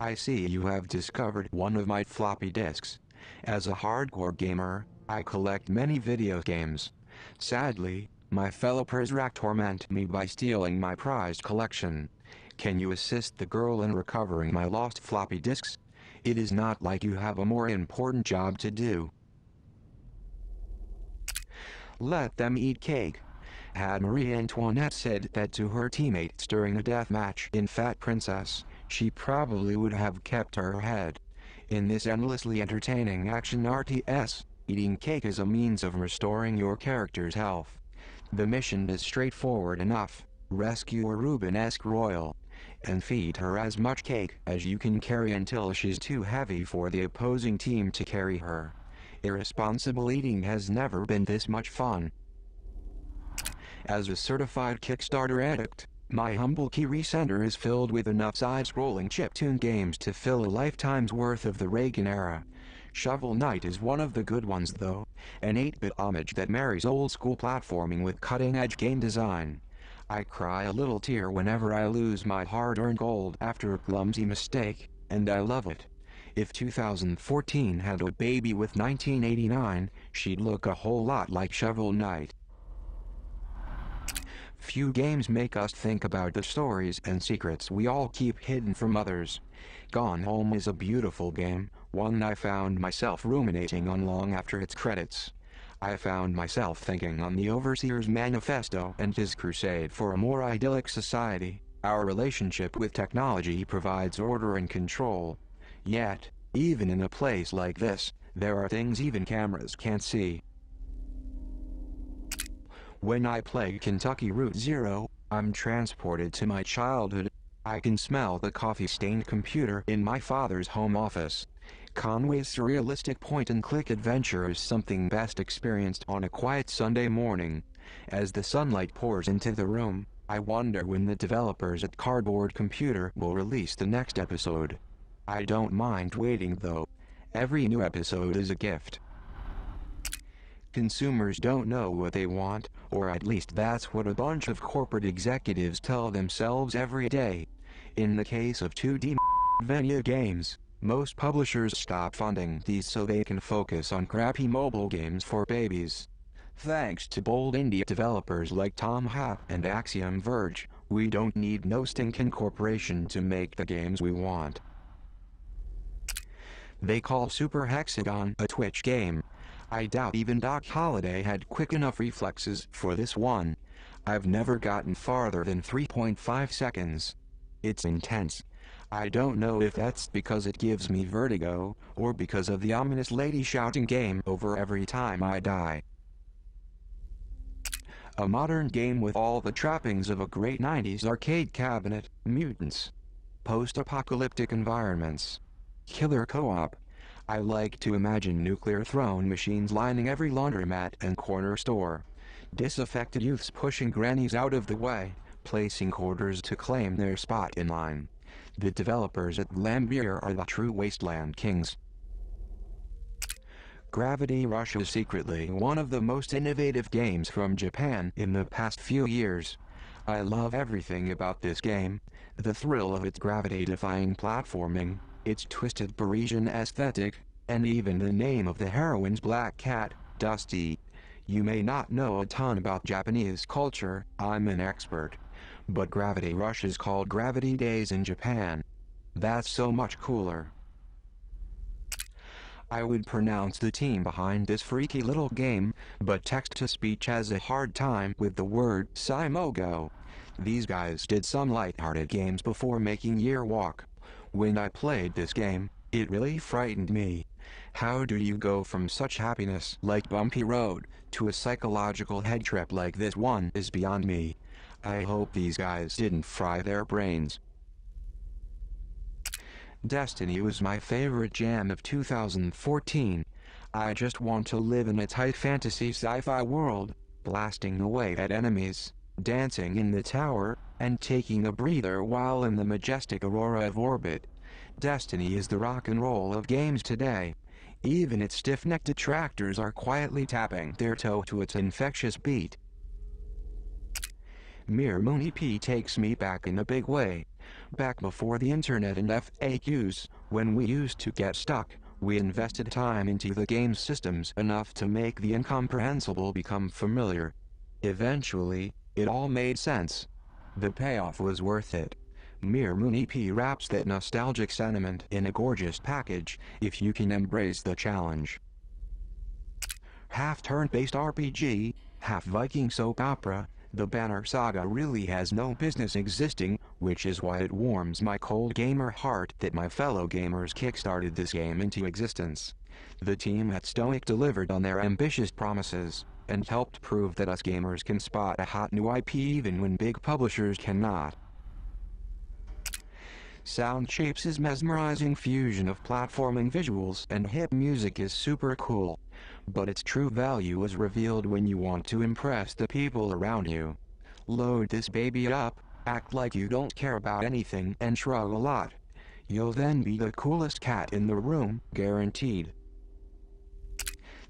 I see you have discovered one of my floppy disks. As a hardcore gamer, I collect many video games. Sadly, my fellow Persrack torment me by stealing my prized collection. Can you assist the girl in recovering my lost floppy disks? It is not like you have a more important job to do. Let them eat cake. Had Marie Antoinette said that to her teammates during a death match in Fat Princess, she probably would have kept her head. In this endlessly entertaining action RTS, eating cake is a means of restoring your character's health. The mission is straightforward enough. Rescue a Rubenesque royal, and feed her as much cake as you can carry until she's too heavy for the opposing team to carry her. Irresponsible eating has never been this much fun. As a certified Kickstarter addict, my humble key resender is filled with enough side-scrolling chiptune games to fill a lifetime's worth of the Reagan era. Shovel Knight is one of the good ones though, an 8-bit homage that marries old-school platforming with cutting-edge game design. I cry a little tear whenever I lose my hard-earned gold after a clumsy mistake, and I love it. If 2014 had a baby with 1989, she'd look a whole lot like Shovel Knight. Few games make us think about the stories and secrets we all keep hidden from others. Gone Home is a beautiful game, one I found myself ruminating on long after its credits. I found myself thinking on the Overseer's manifesto and his crusade for a more idyllic society. Our relationship with technology provides order and control. Yet, even in a place like this, there are things even cameras can't see. When I play Kentucky Route Zero, I'm transported to my childhood. I can smell the coffee-stained computer in my father's home office. Conway's surrealistic point-and-click adventure is something best experienced on a quiet Sunday morning. As the sunlight pours into the room, I wonder when the developers at Cardboard Computer will release the next episode. I don't mind waiting though. Every new episode is a gift. Consumers don't know what they want, or at least that's what a bunch of corporate executives tell themselves every day. In the case of 2D Venia games, most publishers stop funding these so they can focus on crappy mobile games for babies. Thanks to bold indie developers like Tome and Axiom Verge, we don't need no stinking corporation to make the games we want. They call Super Hexagon a Twitch game. I doubt even Doc Holliday had quick enough reflexes for this one. I've never gotten farther than 3.5 seconds. It's intense. I don't know if that's because it gives me vertigo, or because of the ominous lady shouting game over every time I die. A modern game with all the trappings of a great 90s arcade cabinet, mutants. Post-apocalyptic environments. Killer co-op. I like to imagine nuclear throne machines lining every laundromat and corner store. Disaffected youths pushing grannies out of the way, placing quarters to claim their spot in line. The developers at Glambeer are the true wasteland kings. Gravity Rush is secretly one of the most innovative games from Japan in the past few years. I love everything about this game, the thrill of its gravity-defying platforming, its twisted Parisian aesthetic, and even the name of the heroine's black cat, Dusty. You may not know a ton about Japanese culture, I'm an expert. But Gravity Rush is called Gravity Days in Japan. That's so much cooler. I would pronounce the team behind this freaky little game, but text-to-speech has a hard time with the word Simogo. These guys did some lighthearted games before making Year Walk. When I played this game, it really frightened me. How do you go from such happiness like Bumpy Road to a psychological head trip like this one is beyond me. I hope these guys didn't fry their brains. Destiny was my favorite jam of 2014. I just want to live in a tight fantasy sci-fi world, blasting away at enemies, dancing in the tower, and taking a breather while in the majestic aurora of orbit. Destiny is the rock and roll of games today. Even its stiff-necked detractors are quietly tapping their toe to its infectious beat. MirrorMoon EP takes me back in a big way. Back before the internet and FAQs, when we used to get stuck, we invested time into the game's systems enough to make the incomprehensible become familiar. Eventually, it all made sense. The payoff was worth it. MirrorMoon EP wraps that nostalgic sentiment in a gorgeous package, if you can embrace the challenge. Half turn-based RPG, half Viking soap opera, the banner Saga really has no business existing, which is why it warms my cold gamer heart that my fellow gamers kickstarted this game into existence. The team at Stoic delivered on their ambitious promises, and helped prove that us gamers can spot a hot new IP even when big publishers cannot. Soundshape's mesmerizing fusion of platforming visuals and hip music is super cool. But its true value is revealed when you want to impress the people around you. Load this baby up, act like you don't care about anything and shrug a lot. You'll then be the coolest cat in the room, guaranteed.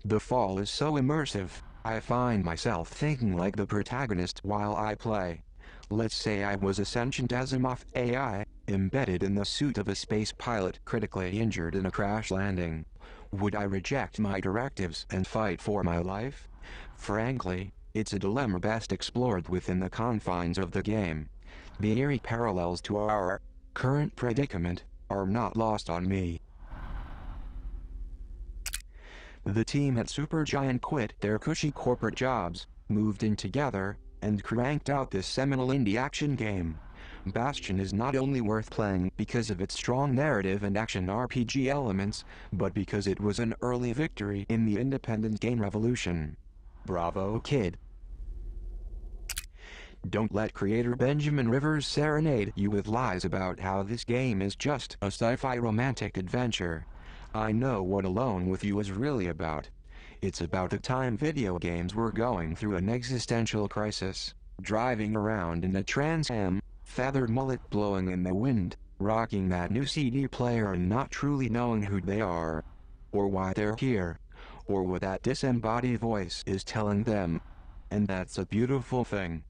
The fall is so immersive, I find myself thinking like the protagonist while I play. Let's say I was a sentient Asimov AI, embedded in the suit of a space pilot critically injured in a crash landing. Would I reject my directives and fight for my life? Frankly, it's a dilemma best explored within the confines of the game. The eerie parallels to our current predicament are not lost on me. The team at Supergiant quit their cushy corporate jobs, moved in together, and cranked out this seminal indie action game. Bastion is not only worth playing because of its strong narrative and action RPG elements, but because it was an early victory in the independent game revolution. Bravo, kid. Don't let creator Benjamin Rivers serenade you with lies about how this game is just a sci-fi romantic adventure. I know what Alone with You is really about. It's about the time video games were going through an existential crisis, driving around in a Trans Am, feathered mullet blowing in the wind, rocking that new CD player and not truly knowing who they are, or why they're here, or what that disembodied voice is telling them. And that's a beautiful thing.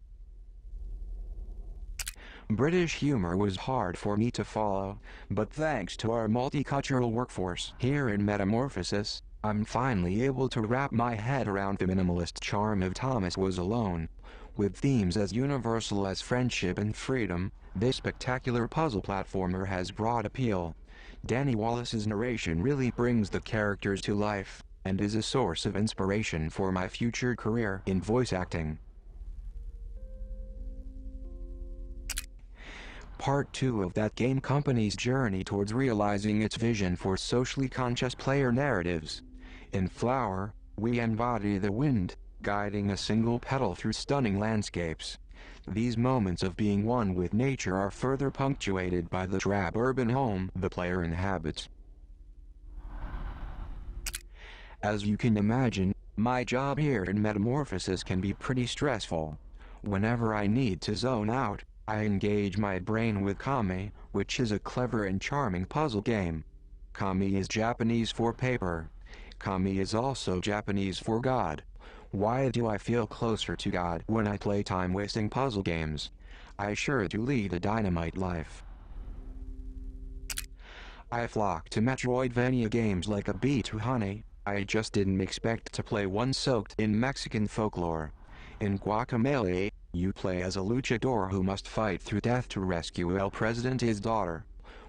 British humor was hard for me to follow, but thanks to our multicultural workforce here in Metamorphosis, I'm finally able to wrap my head around the minimalist charm of Thomas Was Alone. With themes as universal as friendship and freedom, this spectacular puzzle platformer has broad appeal. Danny Wallace's narration really brings the characters to life, and is a source of inspiration for my future career in voice acting. Part 2 of that game company's journey towards realizing its vision for socially conscious player narratives. In Flower, we embody the wind, guiding a single petal through stunning landscapes. These moments of being one with nature are further punctuated by the drab urban home the player inhabits. As you can imagine, my job here in Metamorphosis can be pretty stressful. Whenever I need to zone out, I engage my brain with Kami, which is a clever and charming puzzle game. Kami is Japanese for paper. Kami is also Japanese for God. Why do I feel closer to God when I play time-wasting puzzle games? I sure do lead a dynamite life. I flock to Metroidvania games like a bee to honey. I just didn't expect to play one soaked in Mexican folklore. In Guacomelee, you play as a luchador who must fight through death to rescue El Presidente's daughter.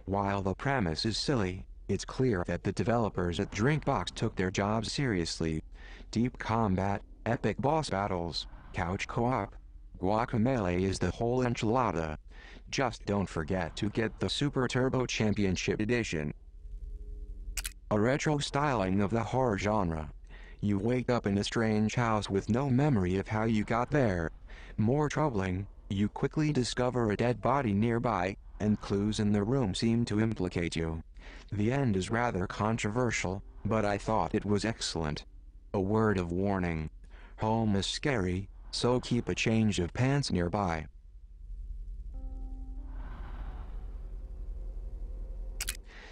While the premise is silly, it's clear that the developers at Drinkbox took their jobs seriously. Deep combat, epic boss battles, couch co-op. Guacomelee is the whole enchilada. Just don't forget to get the Super Turbo Championship Edition. A retro styling of the horror genre. You wake up in a strange house with no memory of how you got there. More troubling, you quickly discover a dead body nearby, and clues in the room seem to implicate you. The end is rather controversial, but I thought it was excellent. A word of warning. Home is scary, so keep a change of pants nearby.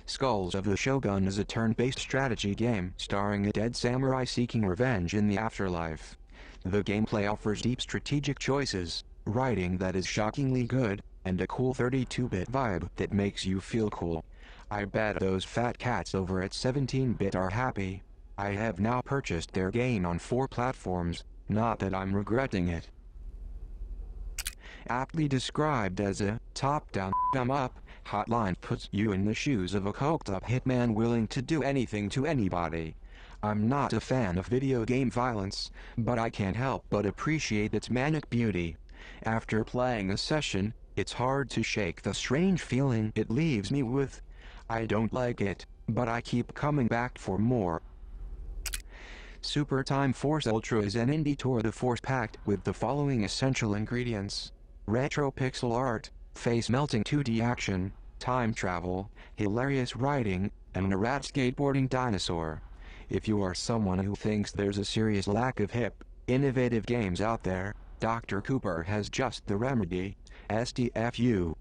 Skulls of the Shogun is a turn-based strategy game starring a dead samurai seeking revenge in the afterlife. The gameplay offers deep strategic choices, writing that is shockingly good, and a cool 32-bit vibe that makes you feel cool. I bet those fat cats over at 17-bit are happy. I have now purchased their game on 4 platforms, not that I'm regretting it. Aptly described as a top-down em-up, Hotline puts you in the shoes of a coked-up hitman willing to do anything to anybody. I'm not a fan of video game violence, but I can't help but appreciate its manic beauty. After playing a session, it's hard to shake the strange feeling it leaves me with. I don't like it, but I keep coming back for more. Super Time Force Ultra is an indie tour de force packed with the following essential ingredients: retro pixel art, face-melting 2D action, time travel, hilarious writing, and a rat skateboarding dinosaur. If you are someone who thinks there's a serious lack of hip, innovative games out there, Dr. Cooper has just the remedy. STFU.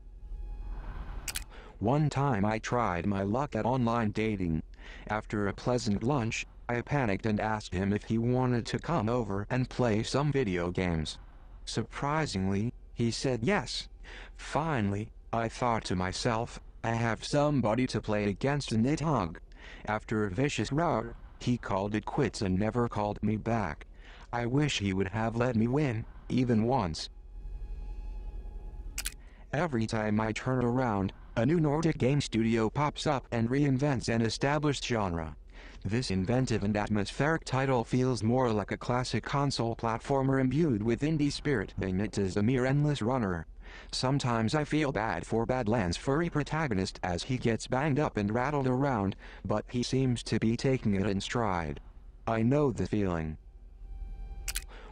One time I tried my luck at online dating. After a pleasant lunch, I panicked and asked him if he wanted to come over and play some video games. Surprisingly, he said yes. Finally, I thought to myself, I have somebody to play against Nidhogg. After a vicious rout, he called it quits and never called me back. I wish he would have let me win, even once. Every time I turn around, a new Nordic game studio pops up and reinvents an established genre. This inventive and atmospheric title feels more like a classic console platformer imbued with indie spirit than it is a mere endless runner. Sometimes I feel bad for Badland's furry protagonist as he gets banged up and rattled around, but he seems to be taking it in stride. I know the feeling.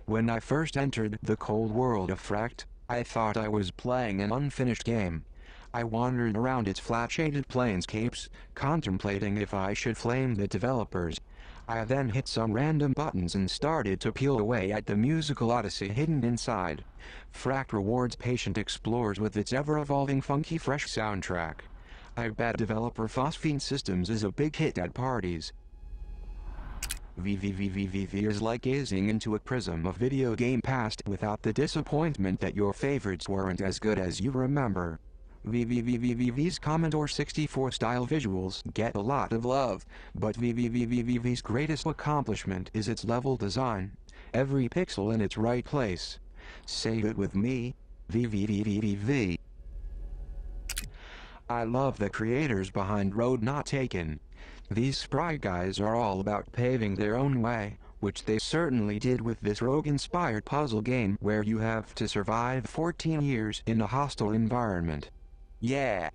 When I first entered the cold world of Fract, I thought I was playing an unfinished game. I wandered around its flat-shaded planescapes, contemplating if I should flame the developers. I then hit some random buttons and started to peel away at the musical odyssey hidden inside. Fract rewards patient explorers with its ever-evolving funky fresh soundtrack. I bet developer Phosphine Systems is a big hit at parties. VVVVV is like gazing into a prism of video game past without the disappointment that your favorites weren't as good as you remember. VVVVVV's Commodore 64 style visuals get a lot of love, but VVVVVV's greatest accomplishment is its level design. Every pixel in its right place. Say it with me, VVVVVV. I love the creators behind Road Not Taken. These spry guys are all about paving their own way, which they certainly did with this rogue-inspired puzzle game where you have to survive 14 years in a hostile environment. Yeah,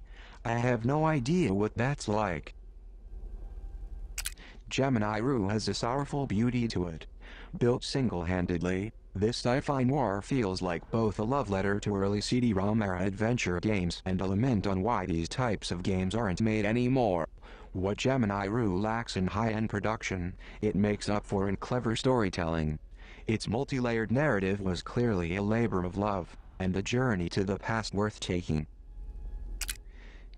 I have no idea what that's like. Gemini has a sorrowful beauty to it. Built single-handedly, this sci-fi noir feels like both a love letter to early CD-ROM era adventure games and a lament on why these types of games aren't made anymore. What Gemini lacks in high-end production, it makes up for in clever storytelling. Its multi-layered narrative was clearly a labor of love, and a journey to the past worth taking.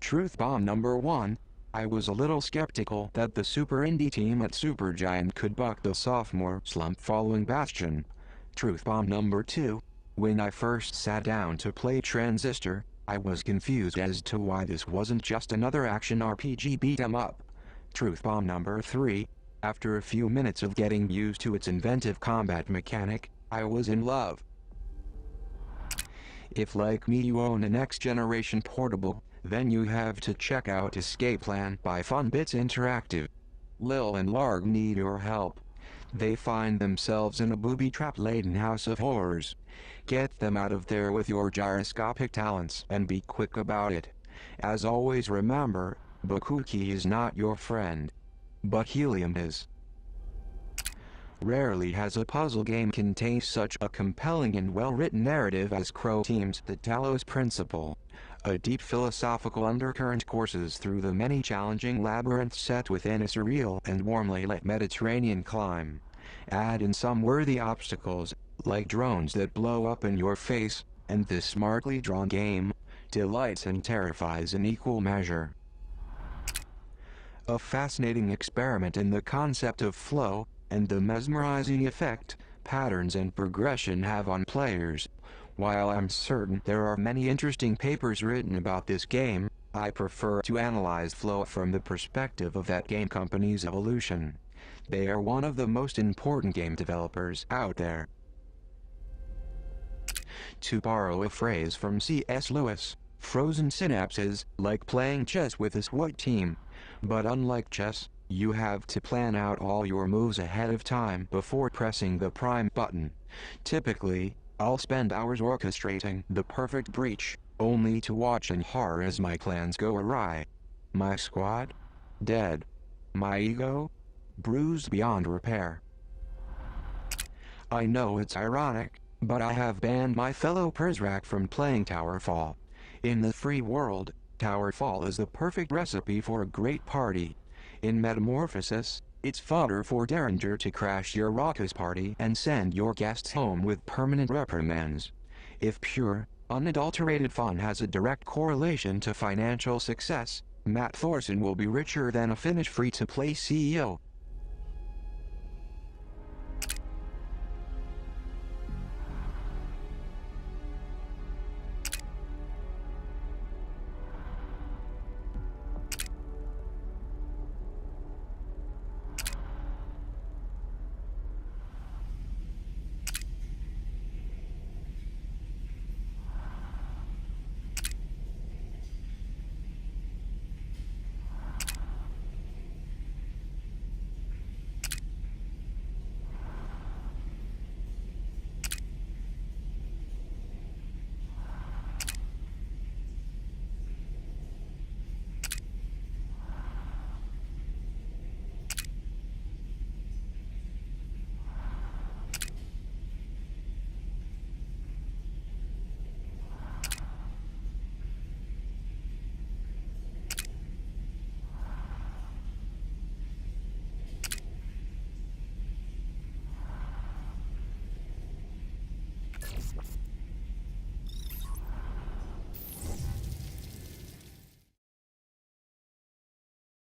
Truth bomb number 1. I was a little skeptical that the super indie team at Supergiant could buck the sophomore slump following Bastion. Truth bomb number 2. When I first sat down to play Transistor, I was confused as to why this wasn't just another action RPG beat-em-up. Truth bomb number 3. After a few minutes of getting used to its inventive combat mechanic, I was in love. If like me you own a next-generation portable, then you have to check out Escape Plan by Funbits Interactive. Lil and Larg need your help. They find themselves in a booby-trap-laden house of horrors. Get them out of there with your gyroscopic talents and be quick about it. As always remember, Bakuki is not your friend. But helium is. Rarely has a puzzle game contained such a compelling and well-written narrative as Crow Team's The Talos Principle. A deep philosophical undercurrent courses through the many challenging labyrinths set within a surreal and warmly lit Mediterranean clime. Add in some worthy obstacles, like drones that blow up in your face, and this smartly drawn game delights and terrifies in equal measure. A fascinating experiment in the concept of flow, and the mesmerizing effect patterns and progression have on players. While I'm certain there are many interesting papers written about this game, I prefer to analyze flow from the perspective of that game company's evolution. They are one of the most important game developers out there. To borrow a phrase from C.S. Lewis, frozen synapses like playing chess with a SWAT team. But unlike chess, you have to plan out all your moves ahead of time before pressing the prime button. Typically, I'll spend hours orchestrating the perfect breach, only to watch in horror as my plans go awry. My squad? Dead. My ego? Bruised beyond repair. I know it's ironic, but I have banned my fellow Persrac from playing Towerfall. In the free world, Towerfall is the perfect recipe for a great party. In Metamorphosis, it's fodder for Derringer to crash your raucous party and send your guests home with permanent reprimands. If pure, unadulterated fun has a direct correlation to financial success, Matt Thorson will be richer than a Finnish free-to-play CEO.